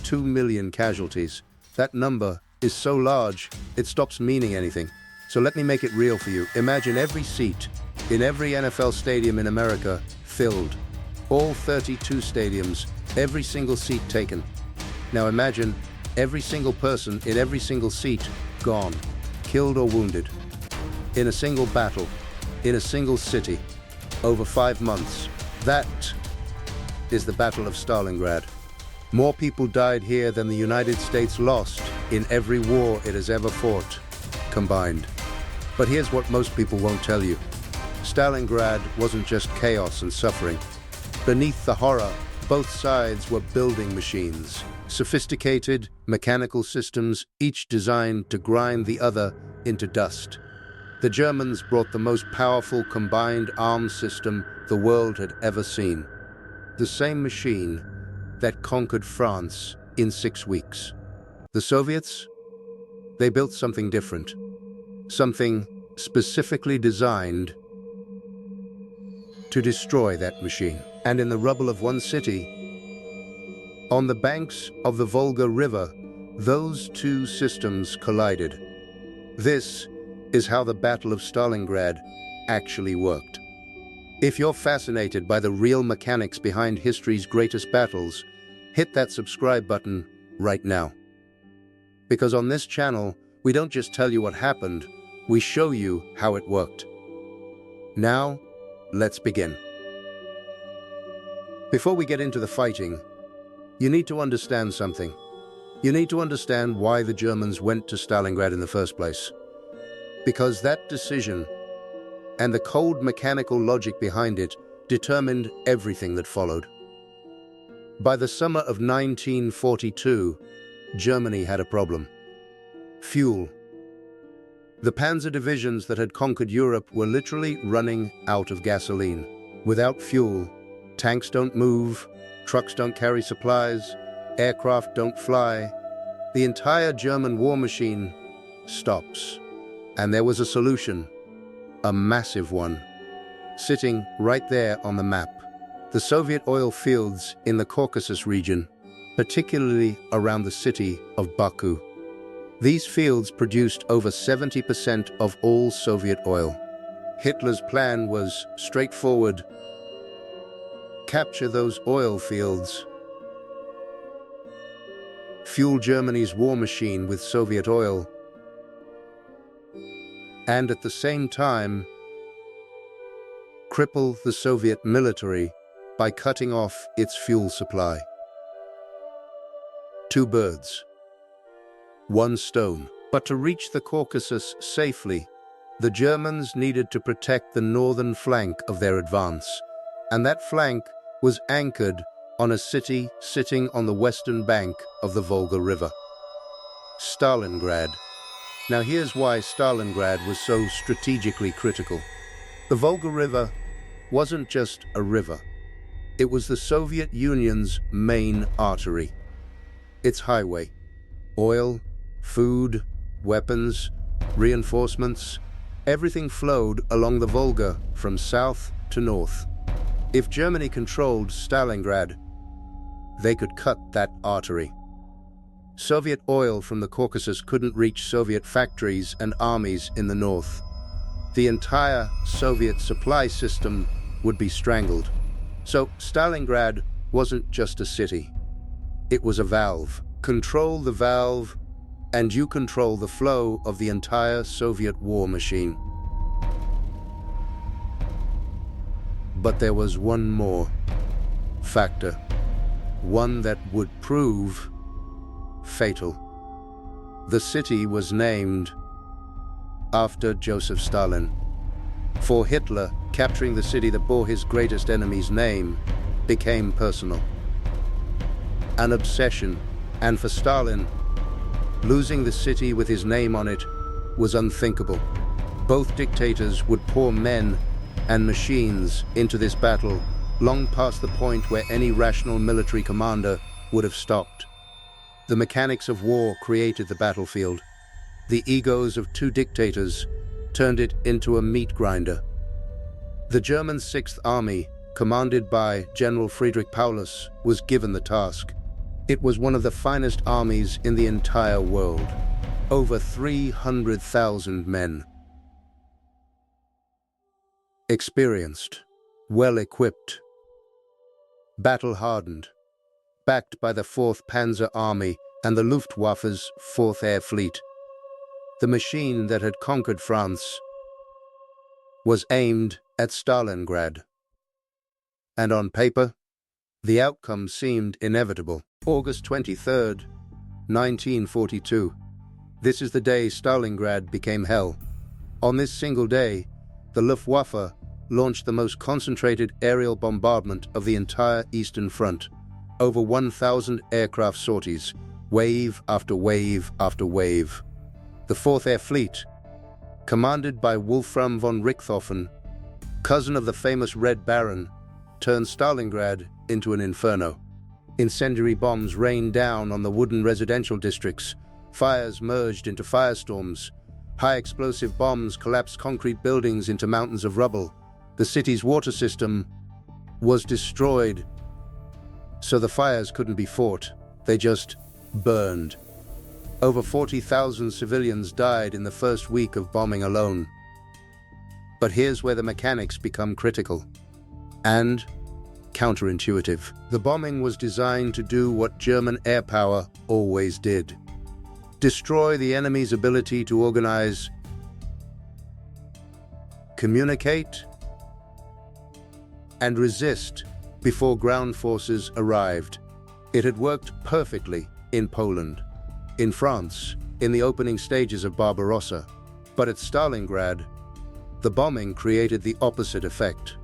2 million casualties. That number is so large, it stops meaning anything. So let me make it real for you. Imagine every seat in every NFL stadium in America filled. All 32 stadiums, every single seat taken. Now imagine every single person in every single seat gone, killed or wounded. In a single battle, in a single city, over 5 months. That is the Battle of Stalingrad. More people died here than the United States lost in every war it has ever fought, combined. But here's what most people won't tell you. Stalingrad wasn't just chaos and suffering. Beneath the horror, both sides were building machines, sophisticated mechanical systems, each designed to grind the other into dust. The Germans brought the most powerful combined arms system the world had ever seen. The same machine that conquered France in 6 weeks. The Soviets? They built something different. Something specifically designed to destroy that machine. And in the rubble of one city, on the banks of the Volga River, those two systems collided. This is how the Battle of Stalingrad actually worked. If you're fascinated by the real mechanics behind history's greatest battles, hit that subscribe button right now. Because on this channel, we don't just tell you what happened, we show you how it worked. Now, let's begin. Before we get into the fighting, you need to understand something. You need to understand why the Germans went to Stalingrad in the first place. Because that decision and the cold mechanical logic behind it determined everything that followed. By the summer of 1942, Germany had a problem. Fuel. The panzer divisions that had conquered Europe were literally running out of gasoline. Without fuel, tanks don't move, trucks don't carry supplies, aircraft don't fly. The entire German war machine stops. And there was a solution, a massive one, sitting right there on the map. The Soviet oil fields in the Caucasus region, particularly around the city of Baku. These fields produced over 70% of all Soviet oil. Hitler's plan was straightforward. Capture those oil fields, fuel Germany's war machine with Soviet oil, and at the same time, cripple the Soviet military by cutting off its fuel supply. 2 birds, 1 stone. But to reach the Caucasus safely, the Germans needed to protect the northern flank of their advance, and that flank was anchored on a city sitting on the western bank of the Volga River. Stalingrad. Now here's why Stalingrad was so strategically critical. The Volga River wasn't just a river. It was the Soviet Union's main artery. Its highway. Oil, food, weapons, reinforcements, everything flowed along the Volga from south to north. If Germany controlled Stalingrad, they could cut that artery. Soviet oil from the Caucasus couldn't reach Soviet factories and armies in the north. The entire Soviet supply system would be strangled. So Stalingrad wasn't just a city. It was a valve. Control the valve, and you control the flow of the entire Soviet war machine. But there was one more factor, one that would prove fatal. The city was named after Joseph Stalin. For Hitler, capturing the city that bore his greatest enemy's name became personal, an obsession, and for Stalin, losing the city with his name on it was unthinkable. Both dictators would pour men and machines into this battle long past the point where any rational military commander would have stopped. The mechanics of war created the battlefield. The egos of 2 dictators turned it into a meat grinder. The German 6th Army, commanded by General Friedrich Paulus, was given the task. It was one of the finest armies in the entire world. Over 300,000 men. Experienced, well-equipped, battle-hardened, backed by the 4th Panzer Army and the Luftwaffe's 4th Air Fleet. The machine that had conquered France was aimed at Stalingrad. And on paper, the outcome seemed inevitable. August 23rd, 1942. This is the day Stalingrad became hell. On this single day, the Luftwaffe launched the most concentrated aerial bombardment of the entire Eastern Front. Over 1,000 aircraft sorties, wave after wave after wave. The 4th Air Fleet, commanded by Wolfram von Richthofen, cousin of the famous Red Baron, turned Stalingrad into an inferno. Incendiary bombs rained down on the wooden residential districts. Fires merged into firestorms. High-explosive bombs collapsed concrete buildings into mountains of rubble. The city's water system was destroyed, so the fires couldn't be fought. They just burned. Over 40,000 civilians died in the first week of bombing alone. But here's where the mechanics become critical and counterintuitive. The bombing was designed to do what German air power always did: destroy the enemy's ability to organize, communicate, and resist before ground forces arrived. It had worked perfectly in Poland, in France, in the opening stages of Barbarossa. But at Stalingrad, the bombing created the opposite effect.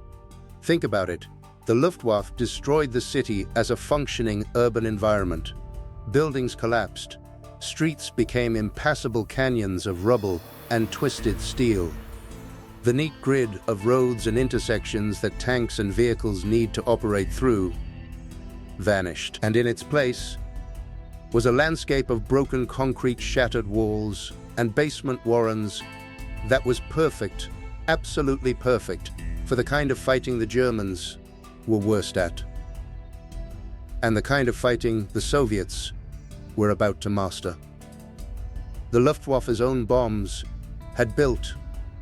Think about it. The Luftwaffe destroyed the city as a functioning urban environment. Buildings collapsed. Streets became impassable canyons of rubble and twisted steel. The neat grid of roads and intersections that tanks and vehicles need to operate through vanished. And in its place was a landscape of broken concrete, shattered walls, and basement warrens that was perfect, absolutely perfect, for the kind of fighting the Germans were worst at, and the kind of fighting the Soviets were about to master. The Luftwaffe's own bombs had built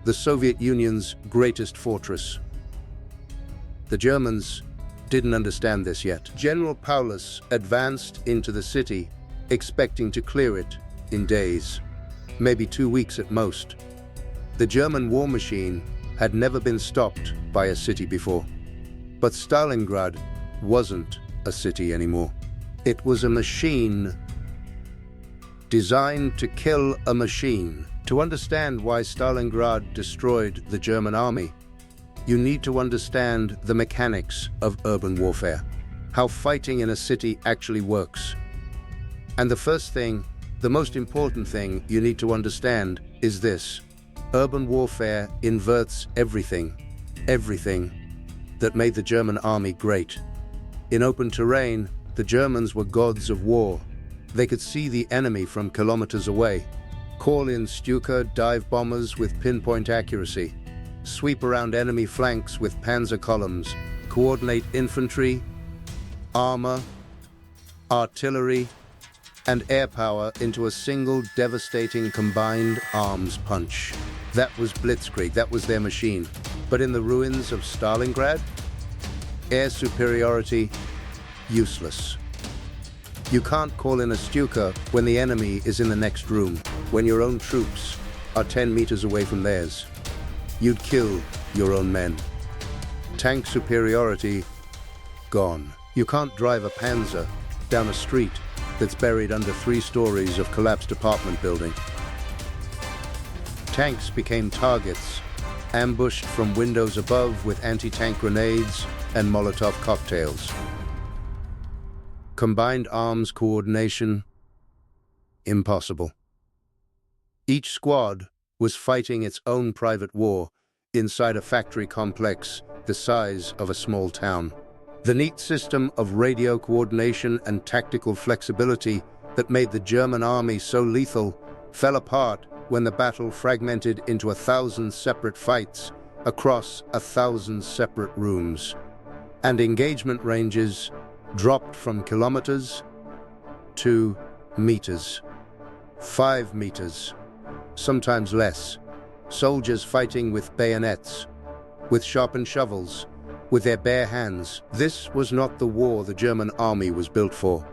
the Soviet Union's greatest fortress. The Germans didn't understand this yet. General Paulus advanced into the city, expecting to clear it in days, maybe 2 weeks at most. The German war machine had never been stopped by a city before. But Stalingrad wasn't a city anymore. It was a machine designed to kill a machine. To understand why Stalingrad destroyed the German army, you need to understand the mechanics of urban warfare, how fighting in a city actually works. And the first thing, the most important thing you need to understand is this: urban warfare inverts everything that made the German army great. In open terrain, the Germans were gods of war. They could see the enemy from kilometers away, call in Stuka dive bombers with pinpoint accuracy, sweep around enemy flanks with panzer columns, coordinate infantry, armor, artillery, and air power into a single devastating combined arms punch. That was Blitzkrieg, that was their machine. But in the ruins of Stalingrad, air superiority, useless. You can't call in a Stuka when the enemy is in the next room, when your own troops are 10 meters away from theirs. You'd kill your own men. Tank superiority, gone. You can't drive a Panzer down a street that's buried under 3 stories of collapsed apartment building. Tanks became targets, ambushed from windows above with anti-tank grenades and Molotov cocktails. Combined arms coordination, impossible. Each squad was fighting its own private war inside a factory complex the size of a small town. The neat system of radio coordination and tactical flexibility that made the German army so lethal fell apart when the battle fragmented into 1,000 separate fights across 1,000 separate rooms. And engagement ranges dropped from kilometers 2 meters, 5 meters, sometimes less. Soldiers fighting with bayonets, with sharpened shovels, with their bare hands. This was not the war the German army was built for.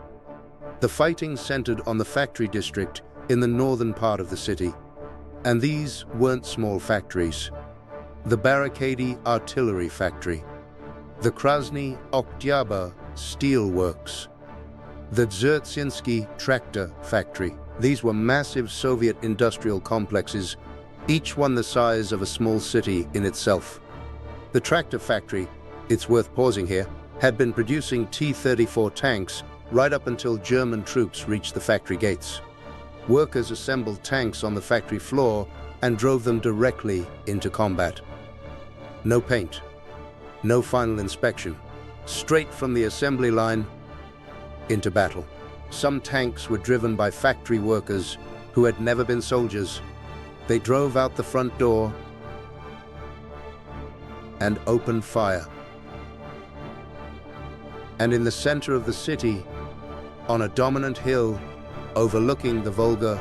The fighting centered on the factory district in the northern part of the city. And these weren't small factories. The Barricady Artillery Factory, the Krasny Oktyabr Steel Works, the Dzerzhinsky Tractor Factory. These were massive Soviet industrial complexes, each one the size of a small city in itself. The tractor factory, it's worth pausing here, had been producing T-34 tanks right up until German troops reached the factory gates. Workers assembled tanks on the factory floor and drove them directly into combat. No paint, no final inspection, straight from the assembly line into battle. Some tanks were driven by factory workers who had never been soldiers. They drove out the front door and opened fire. And in the center of the city, on a dominant hill overlooking the Volga,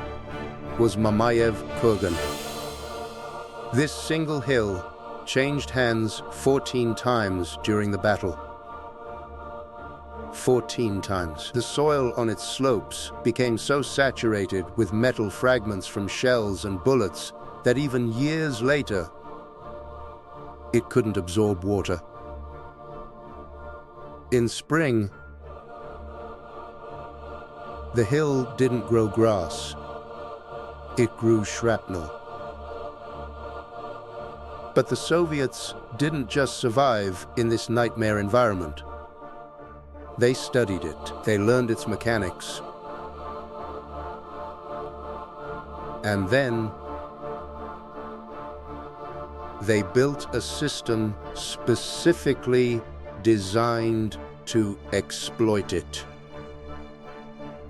was Mamayev Kurgan. This single hill changed hands 14 times during the battle. 14 times. The soil on its slopes became so saturated with metal fragments from shells and bullets that even years later, it couldn't absorb water. In spring, the hill didn't grow grass. It grew shrapnel. But the Soviets didn't just survive in this nightmare environment. They studied it. They learned its mechanics. And then they built a system specifically designed to exploit it.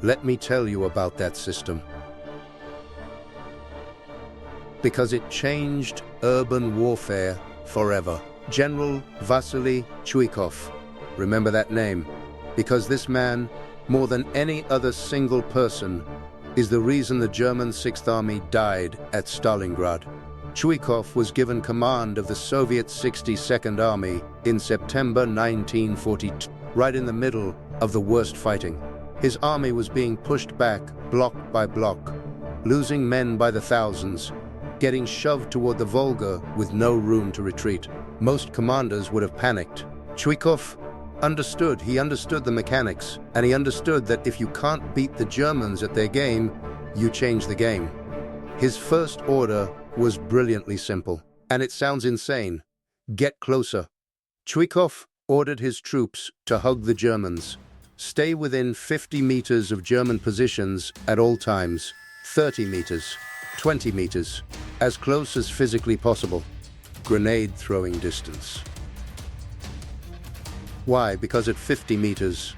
Let me tell you about that system. Because it changed urban warfare forever. General Vasily Chuikov. Remember that name, because this man, more than any other single person, is the reason the German Sixth Army died at Stalingrad. Chuikov was given command of the Soviet 62nd Army in September 1942, right in the middle of the worst fighting. His army was being pushed back block by block, losing men by the thousands, getting shoved toward the Volga with no room to retreat. Most commanders would have panicked. Chuikov understood. He understood the mechanics, and he understood that if you can't beat the Germans at their game, you change the game. His first order was brilliantly simple, and it sounds insane. Get closer. Chuikov ordered his troops to hug the Germans. Stay within 50 meters of German positions at all times. 30 meters, 20 meters, as close as physically possible. Grenade throwing distance. Why? Because at 50 meters,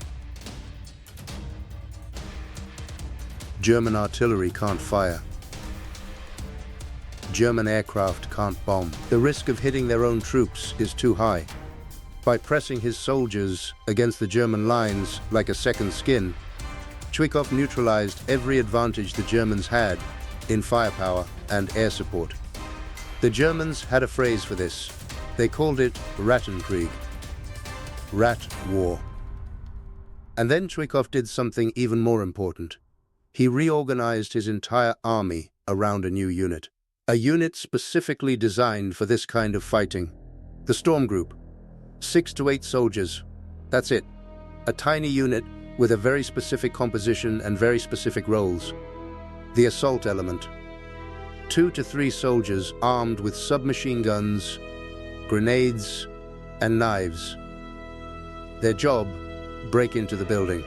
German artillery can't fire. German aircraft can't bomb. The risk of hitting their own troops is too high. By pressing his soldiers against the German lines like a second skin, Chuikov neutralized every advantage the Germans had in firepower and air support. The Germans had a phrase for this. They called it Rattenkrieg, rat war. And then Chuikov did something even more important. He reorganized his entire army around a new unit. A unit specifically designed for this kind of fighting. The Storm Group. 6 to 8 soldiers. That's it. A tiny unit with a very specific composition and very specific roles. The assault element. 2 to 3 soldiers armed with submachine guns, grenades, and knives. Their job, break into the building.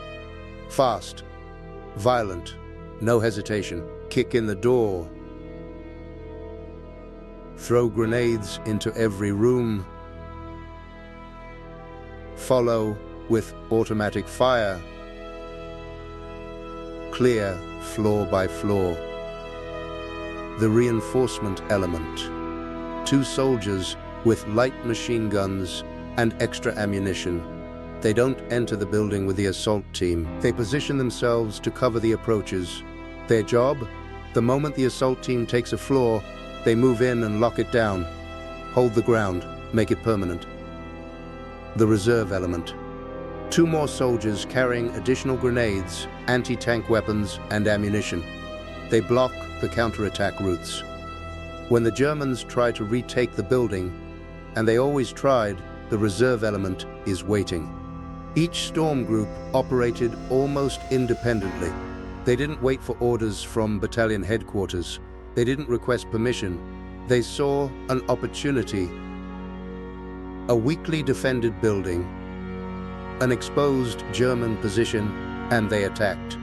Fast, violent, no hesitation. Kick in the door. Throw grenades into every room. Follow with automatic fire. Clear floor by floor. The reinforcement element. 2 soldiers with light machine guns and extra ammunition. They don't enter the building with the assault team. They position themselves to cover the approaches. Their job? The moment the assault team takes a floor, they move in and lock it down. Hold the ground, make it permanent. The reserve element. 2 more soldiers carrying additional grenades, anti-tank weapons, and ammunition. They block the counterattack routes. When the Germans try to retake the building, and they always tried, the reserve element is waiting. Each storm group operated almost independently. They didn't wait for orders from battalion headquarters. They didn't request permission. They saw an opportunity. A weakly defended building, an exposed German position, and they attacked.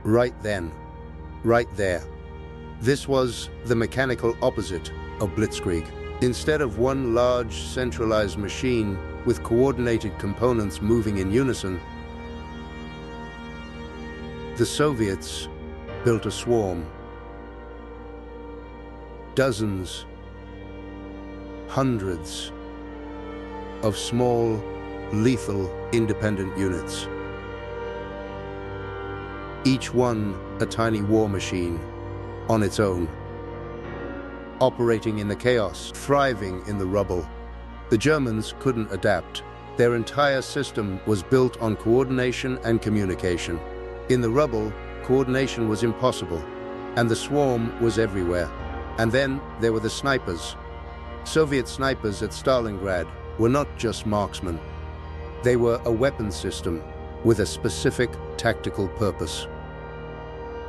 Right then, right there. This was the mechanical opposite of Blitzkrieg. Instead of one large centralized machine with coordinated components moving in unison, the Soviets built a swarm. Dozens, hundreds of small, lethal, independent units. Each one a tiny war machine on its own, operating in the chaos, thriving in the rubble. The Germans couldn't adapt. Their entire system was built on coordination and communication. In the rubble, coordination was impossible, and the swarm was everywhere. And then there were the snipers. Soviet snipers at Stalingrad were not just marksmen. They were a weapon system with a specific tactical purpose.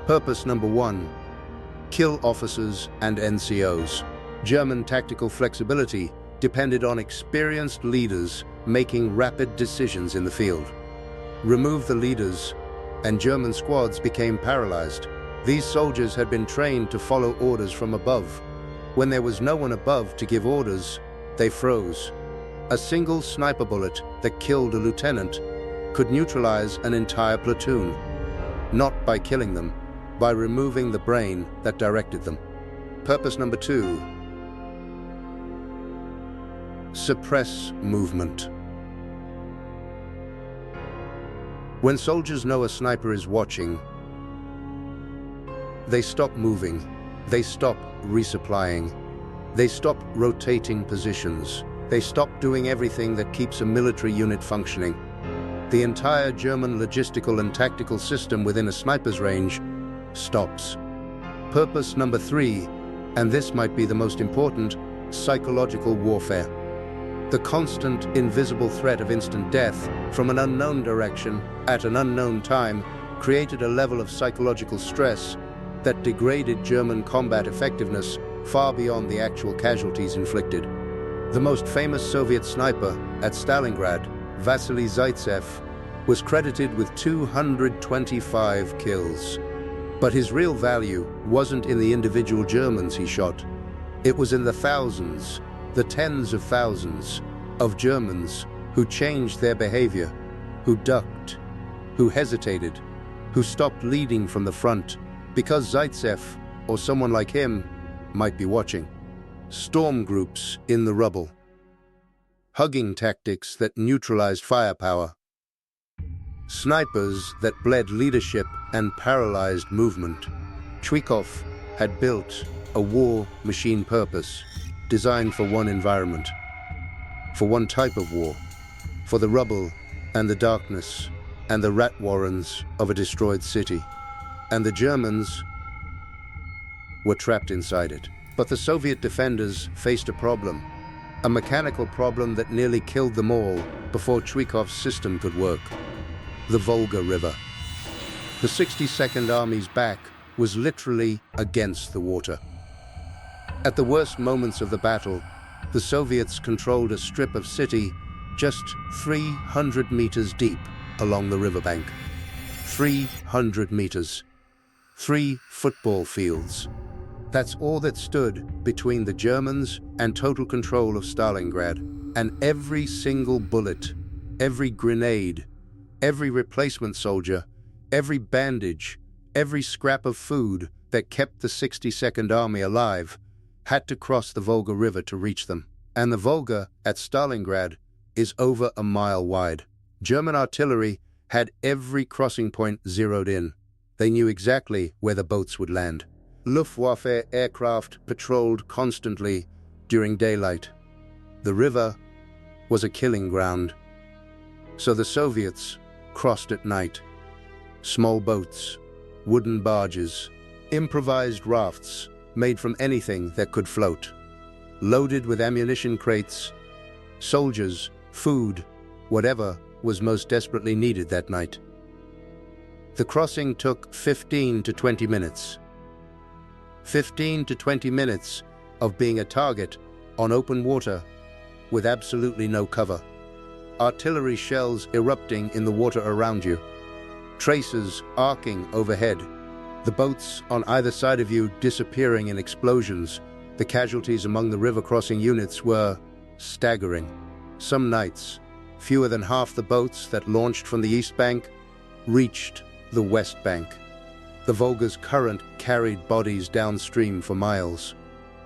Purpose number 1: kill officers and NCOs. German tactical flexibility depended on experienced leaders making rapid decisions in the field. Remove the leaders, and German squads became paralyzed. These soldiers had been trained to follow orders from above. When there was no one above to give orders, they froze. A single sniper bullet that killed a lieutenant could neutralize an entire platoon, not by killing them, by removing the brain that directed them. Purpose number 2: suppress movement. When soldiers know a sniper is watching, they stop moving, they stop resupplying, they stop rotating positions, they stop doing everything that keeps a military unit functioning. The entire German logistical and tactical system within a sniper's range stops. Purpose number 3, and this might be the most important: psychological warfare. The constant, invisible threat of instant death from an unknown direction at an unknown time created a level of psychological stress that degraded German combat effectiveness far beyond the actual casualties inflicted. The most famous Soviet sniper at Stalingrad, Vasily Zaitsev, was credited with 225 kills. But his real value wasn't in the individual Germans he shot. It was in the thousands, the tens of thousands of Germans who changed their behavior, who ducked, who hesitated, who stopped leading from the front because Zaitsev, or someone like him, might be watching. Storm groups in the rubble. Hugging tactics that neutralized firepower. Snipers that bled leadership and paralyzed movement. Chuikov had built a war machine purpose, designed for one environment, for one type of war, for the rubble and the darkness and the rat warrens of a destroyed city. And the Germans were trapped inside it. But the Soviet defenders faced a problem, a mechanical problem that nearly killed them all before Chuikov's system could work. The Volga River. The 62nd Army's back was literally against the water. At the worst moments of the battle, the Soviets controlled a strip of city just 300 meters deep along the riverbank. 300 meters. 3 football fields. That's all that stood between the Germans and total control of Stalingrad. And every single bullet, every grenade, every replacement soldier, every bandage, every scrap of food that kept the 62nd Army alive had to cross the Volga River to reach them. And the Volga at Stalingrad is over a mile wide. German artillery had every crossing point zeroed in. They knew exactly where the boats would land. Luftwaffe aircraft patrolled constantly during daylight. The river was a killing ground, so the Soviets crossed at night. Small boats, wooden barges, improvised rafts made from anything that could float, loaded with ammunition crates, soldiers, food, whatever was most desperately needed that night. The crossing took 15 to 20 minutes. 15 to 20 minutes of being a target on open water with absolutely no cover. Artillery shells erupting in the water around you. Tracers arcing overhead. The boats on either side of you disappearing in explosions. The casualties among the river crossing units were staggering. Some nights, fewer than half the boats that launched from the east bank reached the west bank. The Volga's current carried bodies downstream for miles.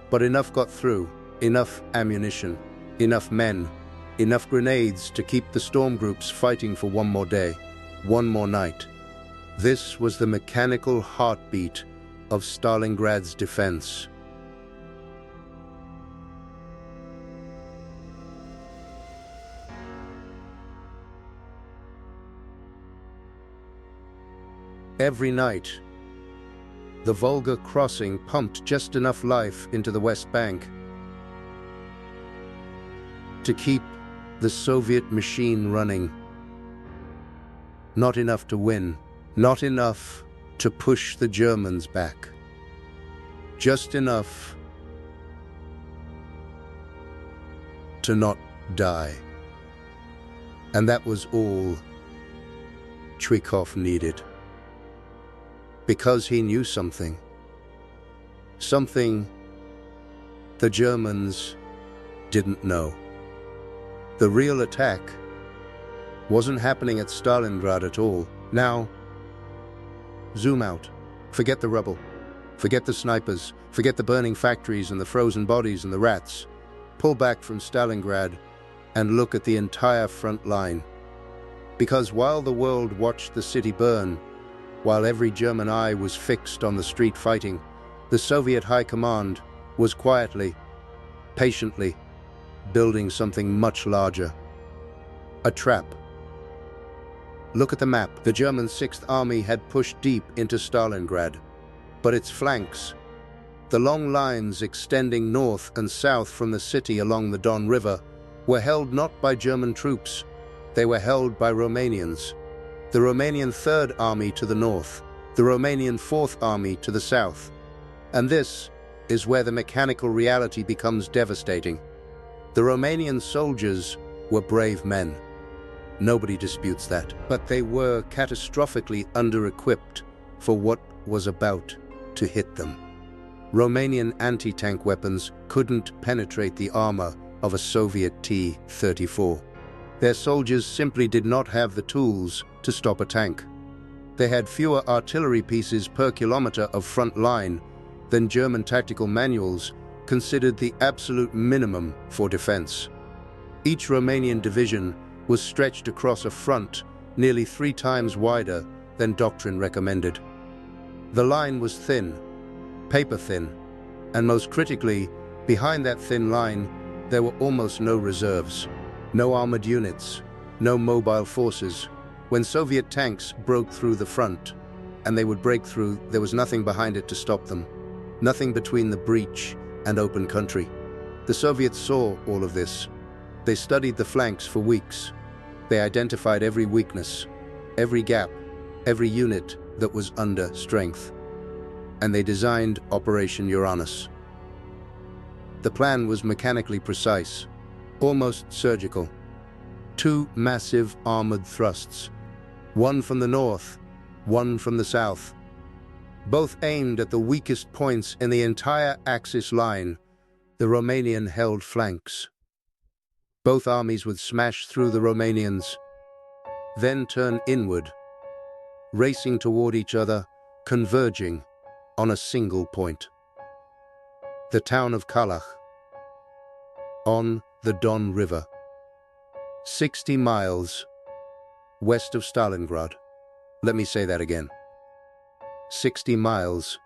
But enough got through, enough ammunition, enough men, enough grenades to keep the storm groups fighting for one more day, one more night. This was the mechanical heartbeat of Stalingrad's defense. Every night, the Volga crossing pumped just enough life into the West Bank to keep the Soviet machine running. Not enough to win, not enough to push the Germans back. Just enough to not die. And that was all Chuikov needed. Because he knew something. Something the Germans didn't know. The real attack wasn't happening at Stalingrad at all. Now, zoom out. Forget the rubble. Forget the snipers. Forget the burning factories and the frozen bodies and the rats. Pull back from Stalingrad and look at the entire front line. Because while the world watched the city burn, while every German eye was fixed on the street fighting, the Soviet High Command was quietly, patiently, building something much larger. A trap. Look at the map. The German 6th Army had pushed deep into Stalingrad, but its flanks, the long lines extending north and south from the city along the Don River, were held not by German troops, they were held by Romanians. The Romanian 3rd Army to the north, the Romanian 4th Army to the south. And this is where the mechanical reality becomes devastating. The Romanian soldiers were brave men. Nobody disputes that. But they were catastrophically under-equipped for what was about to hit them. Romanian anti-tank weapons couldn't penetrate the armor of a Soviet T-34. Their soldiers simply did not have the tools to stop a tank. They had fewer artillery pieces per kilometer of front line than German tactical manuals considered the absolute minimum for defense. Each Romanian division was stretched across a front nearly 3 times wider than doctrine recommended. The line was thin, paper thin, and most critically, behind that thin line, there were almost no reserves. No armored units, no mobile forces. When Soviet tanks broke through the front, and they would break through, there was nothing behind it to stop them. Nothing between the breach and open country. The Soviets saw all of this. They studied the flanks for weeks. They identified every weakness, every gap, every unit that was under strength. And they designed Operation Uranus. The plan was mechanically precise, almost surgical. 2 massive armored thrusts, one from the north, one from the south, both aimed at the weakest points in the entire Axis line, the Romanian-held flanks. Both armies would smash through the Romanians, then turn inward, racing toward each other, converging on a single point. The town of Kalach. on the Don River, 60 miles west of Stalingrad. Let me say that again. 60 miles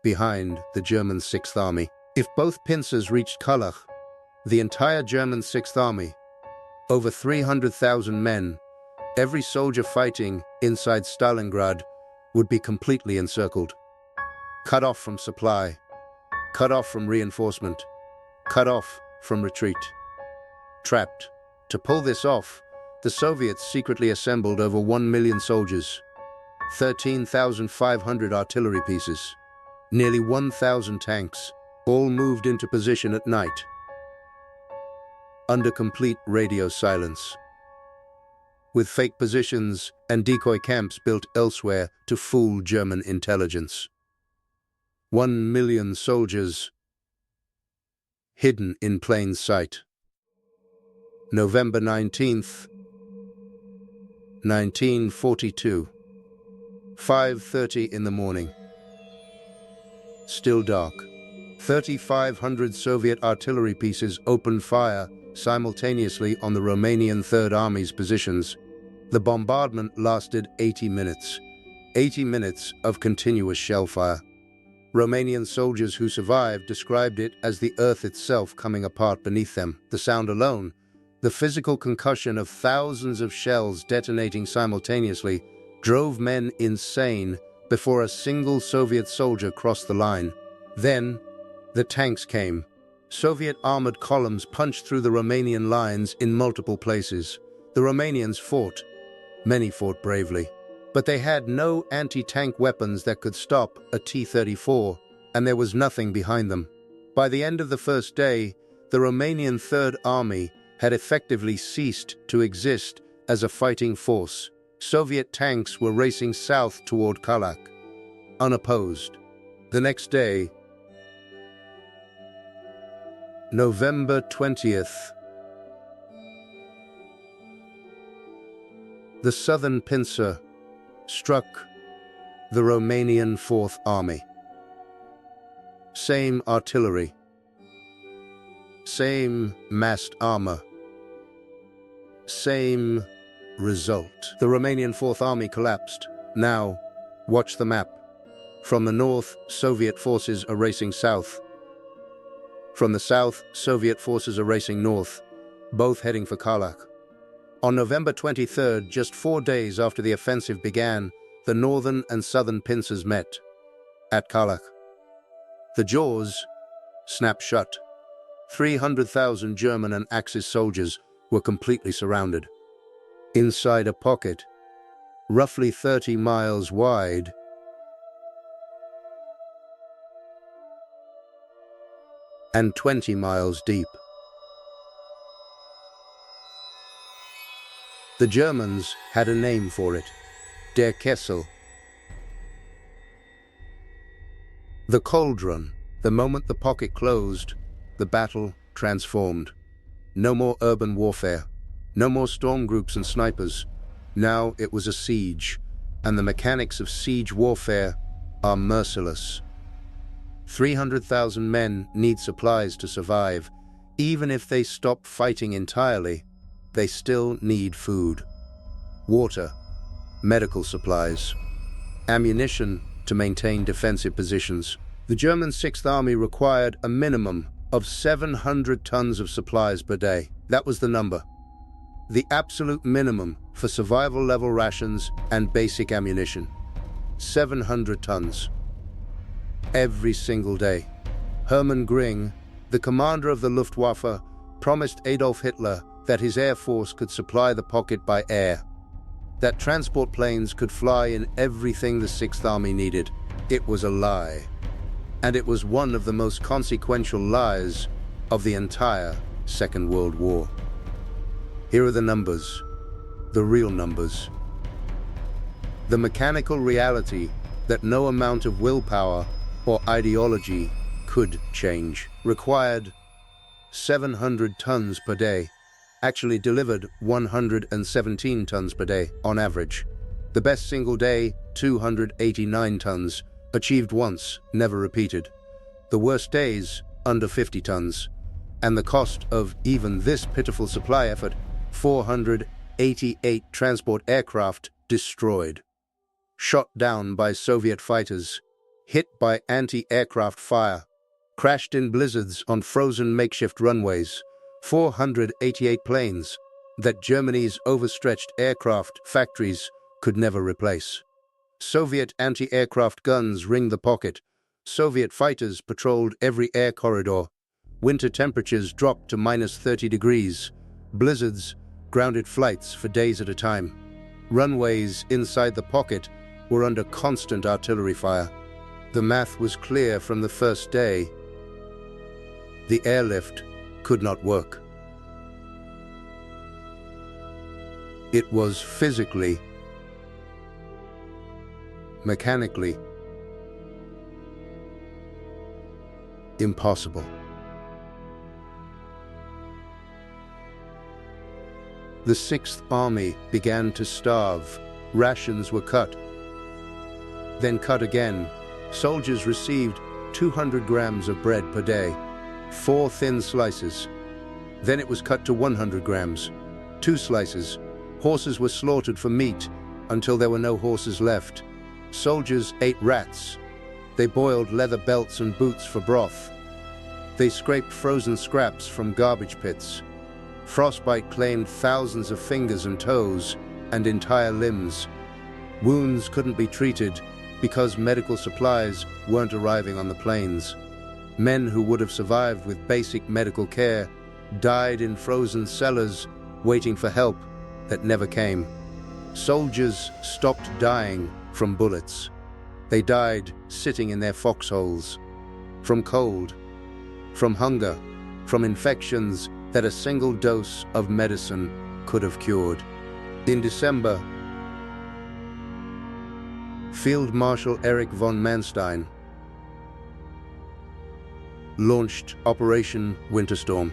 behind the German 6th Army. If both pincers reached Kalach, the entire German 6th Army, over 300,000 men, every soldier fighting inside Stalingrad, would be completely encircled. Cut off from supply, cut off from reinforcement, cut off from retreat. Trapped. To pull this off, the Soviets secretly assembled over 1 million soldiers, 13,500 artillery pieces, nearly 1,000 tanks, all moved into position at night, under complete radio silence, with fake positions and decoy camps built elsewhere to fool German intelligence. 1 million soldiers hidden in plain sight. November 19th, 1942, 5:30 in the morning. Still dark. 3,500 Soviet artillery pieces opened fire simultaneously on the Romanian Third Army's positions. The bombardment lasted 80 minutes. 80 minutes of continuous shellfire. Romanian soldiers who survived described it as the earth itself coming apart beneath them. The sound alone, the physical concussion of thousands of shells detonating simultaneously, drove men insane before a single Soviet soldier crossed the line. Then, the tanks came. Soviet armored columns punched through the Romanian lines in multiple places. The Romanians fought. Many fought bravely. But they had no anti-tank weapons that could stop a T-34, and there was nothing behind them. By the end of the first day, the Romanian Third Army had effectively ceased to exist as a fighting force. Soviet tanks were racing south toward Kalach, unopposed. The next day, November 20th, the southern pincer struck the Romanian Fourth Army. Same artillery, same massed armor, same result. The Romanian Fourth Army collapsed. Now, watch the map. From the north, Soviet forces are racing south. From the south, Soviet forces are racing north, both heading for Kalach. On November 23rd, just 4 days after the offensive began, the northern and southern pincers met at Kalach. The jaws snapped shut. 300,000 German and Axis soldiers were completely surrounded. Inside a pocket, roughly 30 miles wide, and 20 miles deep. The Germans had a name for it, Der Kessel. The cauldron. The moment the pocket closed, the battle transformed. No more urban warfare, no more storm groups and snipers. Now it was a siege, and the mechanics of siege warfare are merciless. 300,000 men need supplies to survive. Even if they stop fighting entirely, they still need food, water, medical supplies, ammunition to maintain defensive positions. The German 6th Army required a minimum of 700 tons of supplies per day. That was the number. The absolute minimum for survival-level rations and basic ammunition. 700 tons. Every single day. Hermann Göring, the commander of the Luftwaffe, promised Adolf Hitler that his air force could supply the pocket by air, that transport planes could fly in everything the 6th Army needed. It was a lie. And it was one of the most consequential lies of the entire Second World War. Here are the numbers, the real numbers. The mechanical reality that no amount of willpower or ideology could change. Required 700 tons per day. Actually delivered 117 tons per day on average. The best single day, 289 tons. Achieved once, never repeated. The worst days, under 50 tons. And the cost of even this pitiful supply effort, 488 transport aircraft destroyed, shot down by Soviet fighters, hit by anti-aircraft fire, crashed in blizzards on frozen makeshift runways, 488 planes that Germany's overstretched aircraft factories could never replace. Soviet anti-aircraft guns ringed the pocket. Soviet fighters patrolled every air corridor. Winter temperatures dropped to -30 degrees. Blizzards grounded flights for days at a time. Runways inside the pocket were under constant artillery fire. The math was clear from the first day. The airlift could not work. It was physically, mechanically impossible. The Sixth Army began to starve. Rations were cut, then cut again. Soldiers received 200 grams of bread per day, 4 thin slices. Then it was cut to 100 grams, 2 slices. Horses were slaughtered for meat until there were no horses left. Soldiers ate rats. They boiled leather belts and boots for broth. They scraped frozen scraps from garbage pits. Frostbite claimed thousands of fingers and toes and entire limbs. Wounds couldn't be treated because medical supplies weren't arriving on the planes. Men who would have survived with basic medical care died in frozen cellars waiting for help that never came. Soldiers stopped dying from bullets. They died sitting in their foxholes, from cold, from hunger, from infections that a single dose of medicine could have cured. In December, Field Marshal Erich von Manstein launched Operation Winterstorm,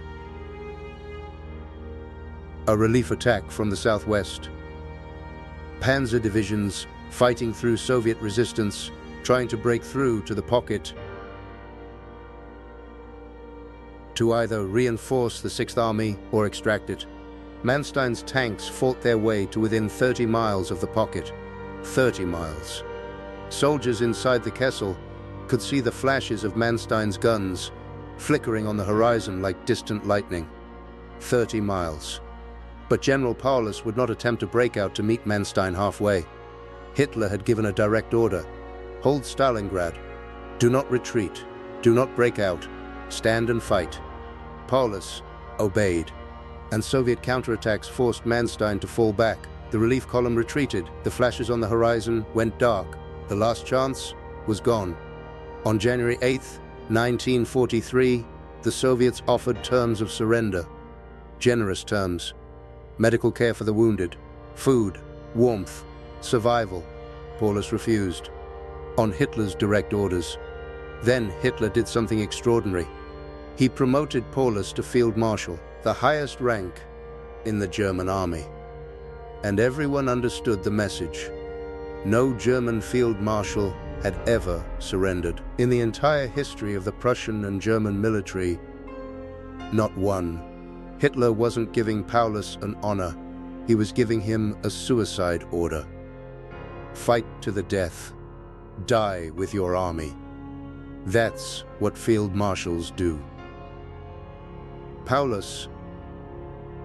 a relief attack from the southwest. Panzer divisions fighting through Soviet resistance, trying to break through to the pocket to either reinforce the Sixth Army or extract it. Manstein's tanks fought their way to within 30 miles of the pocket. 30 miles. Soldiers inside the Kessel could see the flashes of Manstein's guns flickering on the horizon like distant lightning. 30 miles. But General Paulus would not attempt a breakout to meet Manstein halfway. Hitler had given a direct order: hold Stalingrad. Do not retreat. Do not break out. Stand and fight. Paulus obeyed, and Soviet counterattacks forced Manstein to fall back. The relief column retreated. The flashes on the horizon went dark. The last chance was gone. On January 8th, 1943, the Soviets offered terms of surrender. Generous terms. Medical care for the wounded, food, warmth, survival. Paulus refused, on Hitler's direct orders. Then Hitler did something extraordinary. He promoted Paulus to Field Marshal, the highest rank in the German army. And everyone understood the message. No German Field Marshal had ever surrendered. In the entire history of the Prussian and German military, not one. Hitler wasn't giving Paulus an honor. He was giving him a suicide order. Fight to the death. Die with your army. That's what field marshals do. Paulus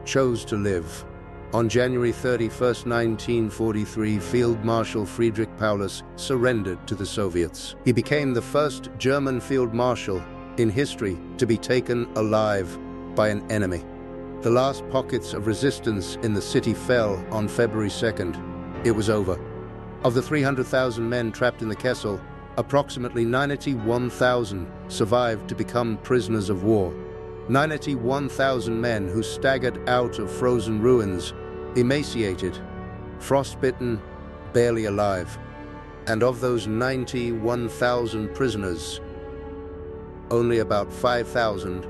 chose to live. On January 31st, 1943, Field Marshal Friedrich Paulus surrendered to the Soviets. He became the first German field marshal in history to be taken alive by an enemy. The last pockets of resistance in the city fell on February 2nd. It was over. Of the 300,000 men trapped in the Kessel, approximately 91,000 survived to become prisoners of war. 91,000 men who staggered out of frozen ruins, emaciated, frostbitten, barely alive. And of those 91,000 prisoners, only about 5,000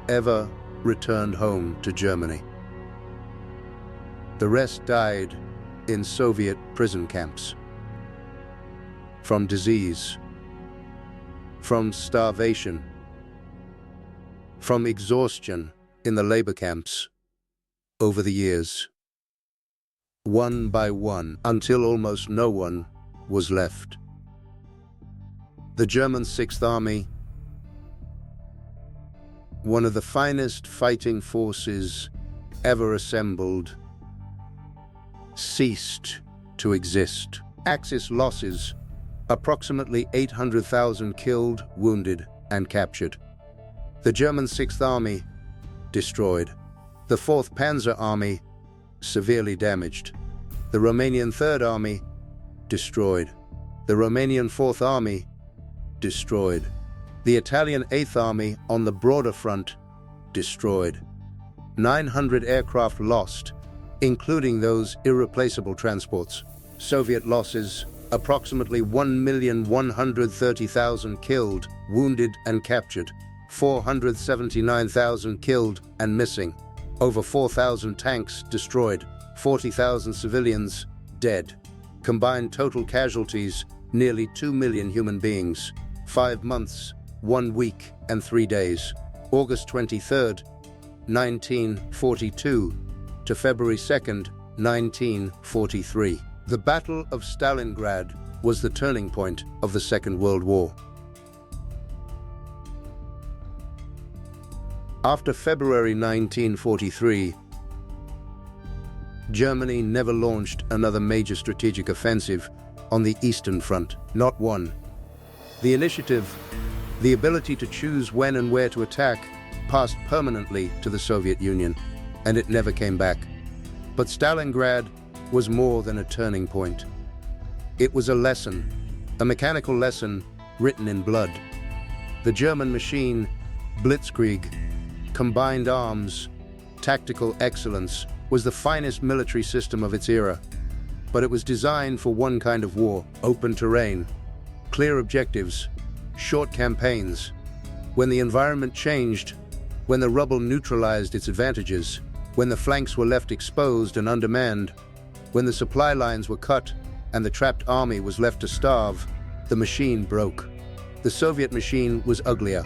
ever returned home to Germany. The rest died in Soviet prison camps. From disease, from starvation, from exhaustion in the labor camps over the years, one by one, until almost no one was left. The German Sixth Army, one of the finest fighting forces ever assembled, ceased to exist. Axis losses: approximately 800,000 killed, wounded, and captured. The German Sixth Army, destroyed. The Fourth Panzer Army, severely damaged. The Romanian Third Army, destroyed. The Romanian Fourth Army, destroyed. The Italian Eighth Army on the broader front, destroyed. 900 aircraft lost, including those irreplaceable transports. Soviet losses: approximately 1,130,000 killed, wounded, and captured. 479,000 killed and missing. Over 4,000 tanks destroyed. 40,000 civilians dead. Combined total casualties: nearly 2 million human beings. 5 months, 1 week, and 3 days. August 23rd, 1942 to February 2nd, 1943. The Battle of Stalingrad was the turning point of the Second World War. After February 1943, Germany never launched another major strategic offensive on the Eastern Front. Not one. The initiative, the ability to choose when and where to attack, passed permanently to the Soviet Union, and it never came back. But Stalingrad was more than a turning point. It was a lesson, a mechanical lesson written in blood. The German machine, Blitzkrieg, combined arms, tactical excellence, was the finest military system of its era. But it was designed for one kind of war: open terrain, clear objectives, short campaigns. When the environment changed, when the rubble neutralized its advantages, when the flanks were left exposed and undermanned, when the supply lines were cut and the trapped army was left to starve, the machine broke. The Soviet machine was uglier.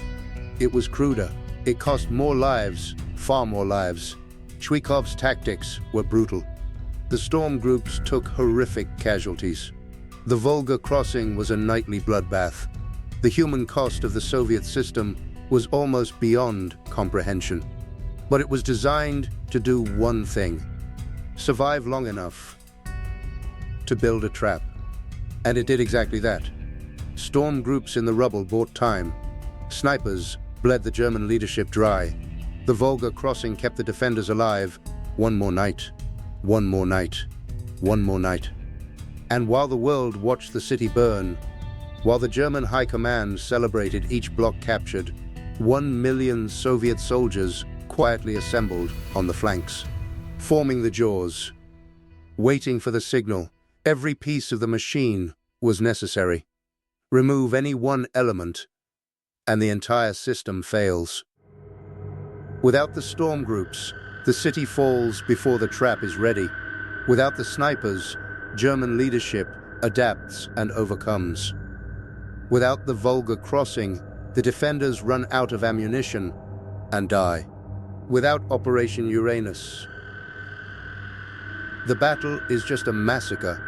It was cruder. It cost more lives, far more lives. Chuikov's tactics were brutal. The storm groups took horrific casualties. The Volga crossing was a nightly bloodbath. The human cost of the Soviet system was almost beyond comprehension. But it was designed to do one thing: survive long enough to build a trap. And it did exactly that. Storm groups in the rubble bought time. Snipers bled the German leadership dry. The Volga crossing kept the defenders alive. One more night, one more night, one more night. And while the world watched the city burn, while the German High Command celebrated each block captured, 1 million Soviet soldiers quietly assembled on the flanks, forming the jaws, waiting for the signal. Every piece of the machine was necessary. Remove any one element, and the entire system fails. Without the storm groups, the city falls before the trap is ready. Without the snipers, German leadership adapts and overcomes. Without the Volga crossing, the defenders run out of ammunition and die. Without Operation Uranus, the battle is just a massacre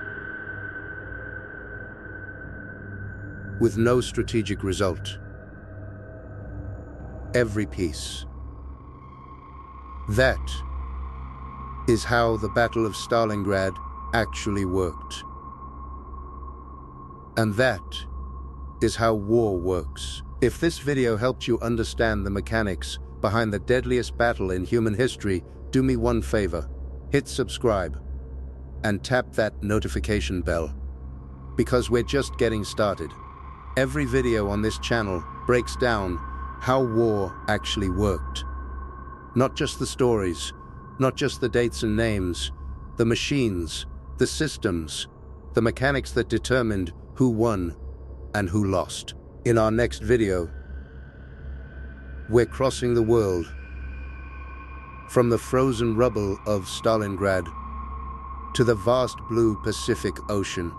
with no strategic result. Every piece. That is how the Battle of Stalingrad actually worked. And that is how war works. If this video helped you understand the mechanics behind the deadliest battle in human history, do me one favor: hit subscribe and tap that notification bell, because we're just getting started. Every video on this channel breaks down how war actually worked. Not just the stories, not just the dates and names, the machines, the systems, the mechanics that determined who won and who lost. In our next video, we're crossing the world from the frozen rubble of Stalingrad to the vast blue Pacific Ocean,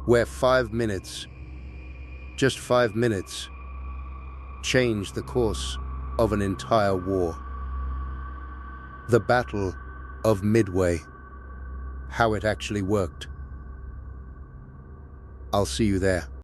where 5 minutes, just 5 minutes, changed the course of an entire war. The Battle of Midway. How it actually worked. I'll see you there.